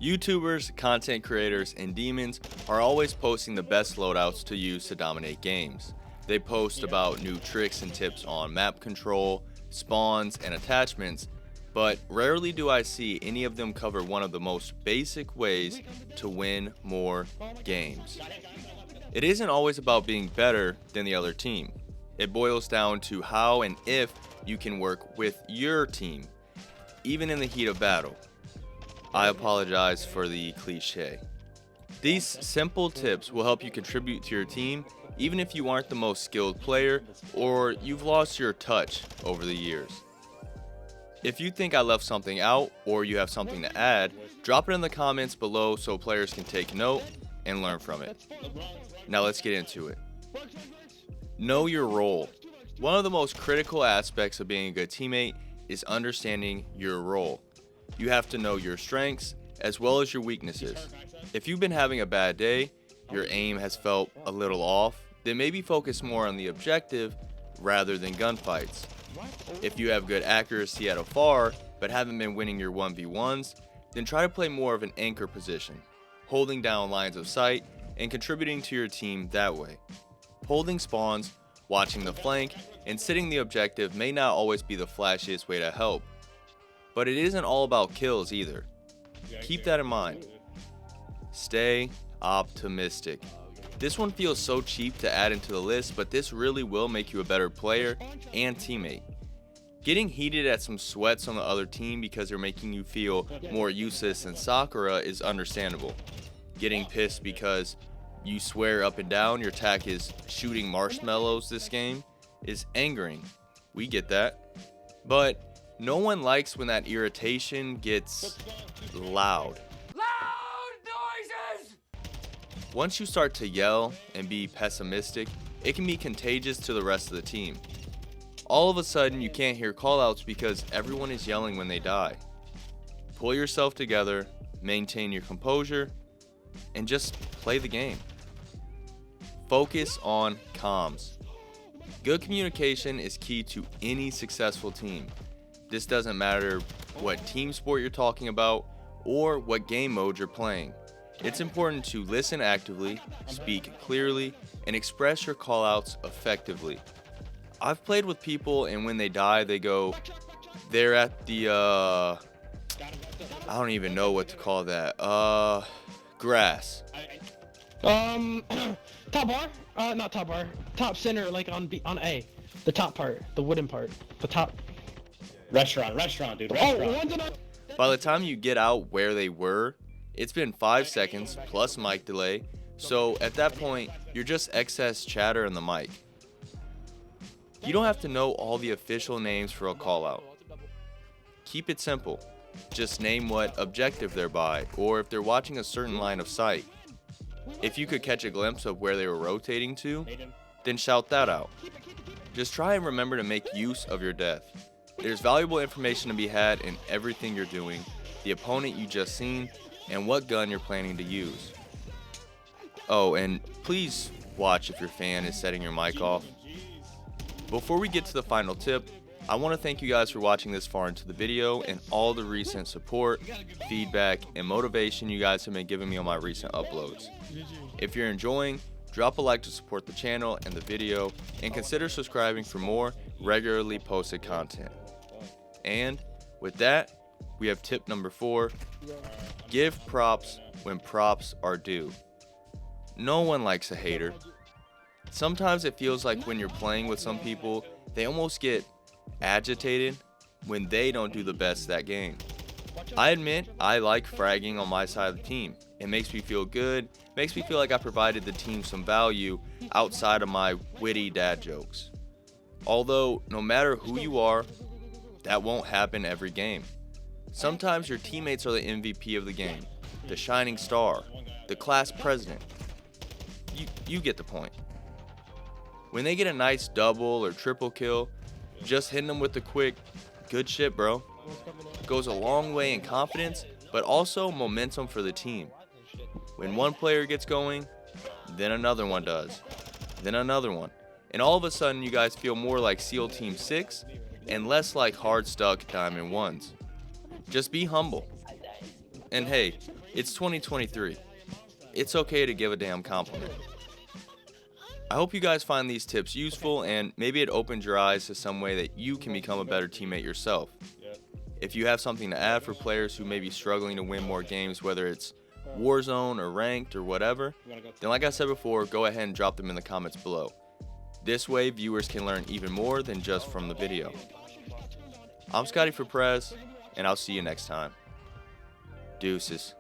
YouTubers, content creators, and demons are always posting the best loadouts to use to dominate games. They post about new tricks and tips on map control, spawns, and attachments, but rarely do I see any of them cover one of the most basic ways to win more games. It isn't always about being better than the other team. It boils down to how and if you can work with your team, even in the heat of battle. I apologize for the cliche. These simple tips will help you contribute to your team even if you aren't the most skilled player or you've lost your touch over the years. If you think I left something out or you have something to add, drop it in the comments below so players can take note and learn from it. Now let's get into it. Know your role. One of the most critical aspects of being a good teammate is understanding your role. You have to know your strengths as well as your weaknesses. If you've been having a bad day, your aim has felt a little off, then maybe focus more on the objective rather than gunfights. If you have good accuracy at afar but haven't been winning your 1v1s, then try to play more of an anchor position, holding down lines of sight and contributing to your team that way. Holding spawns, watching the flank, and sitting the objective may not always be the flashiest way to help, but it isn't all about kills either. Keep that in mind. Stay optimistic. This one feels so cheap to add into the list, but this really will make you a better player and teammate. Getting heated at some sweats on the other team because they're making you feel more useless than Sakura is understandable. Getting pissed because you swear up and down your attack is shooting marshmallows this game is angering. We get that. But no one likes when that irritation gets loud. Once you start to yell and be pessimistic, it can be contagious to the rest of the team. All of a sudden, you can't hear callouts because everyone is yelling when they die. Pull yourself together, maintain your composure, and just play the game. Focus on comms. Good communication is key to any successful team. This doesn't matter what team sport you're talking about or what game mode you're playing. It's important to listen actively, speak clearly, and express your callouts effectively. I've played with people and when they die, they go, they're at the, I don't even know what to call that, grass. Top bar? Not top bar. Top center, like on A. The top part, the wooden part, the top. Restaurant, dude. Restaurant. Oh, one's in a... By the time you get out where they were, it's been 5 seconds plus mic delay, so at that point, you're just excess chatter in the mic. You don't have to know all the official names for a callout. Keep it simple. Just name what objective they're by, or if they're watching a certain line of sight. If you could catch a glimpse of where they were rotating to, then shout that out. Just try and remember to make use of your death. There's valuable information to be had in everything you're doing, the opponent you just seen, and what gun you're planning to use. Oh, and please watch if your fan is setting your mic off. Before we get to the final tip, I want to thank you guys for watching this far into the video and all the recent support, feedback, and motivation you guys have been giving me on my recent uploads. If you're enjoying, drop a like to support the channel and the video, and consider subscribing for more regularly posted content. And with that, we have tip number 4. Give props when props are due. No one likes a hater. Sometimes it feels like when you're playing with some people, they almost get agitated when they don't do the best that game. I admit I like fragging on my side of the team. It makes me feel good, makes me feel like I provided the team some value outside of my witty dad jokes. Although, no matter who you are, that won't happen every game. Sometimes your teammates are the MVP of the game, the shining star, the class president. You get the point. When they get a nice double or triple kill, just hitting them with the quick, good shit bro, goes a long way in confidence, but also momentum for the team. When one player gets going, then another one does, then another one. And all of a sudden you guys feel more like SEAL Team 6 and less like hard stuck Diamond 1s. Just be humble. And hey, It's 2023. It's okay to give a damn compliment. I hope you guys find these tips useful and maybe it opened your eyes to some way that you can become a better teammate yourself. If you have something to add for players who may be struggling to win more games, whether it's Warzone or ranked or whatever, then like I said before, go ahead and drop them in the comments below. This way, viewers can learn even more than just from the video. I'm Scotty for Prez, and I'll see you next time. Deuces.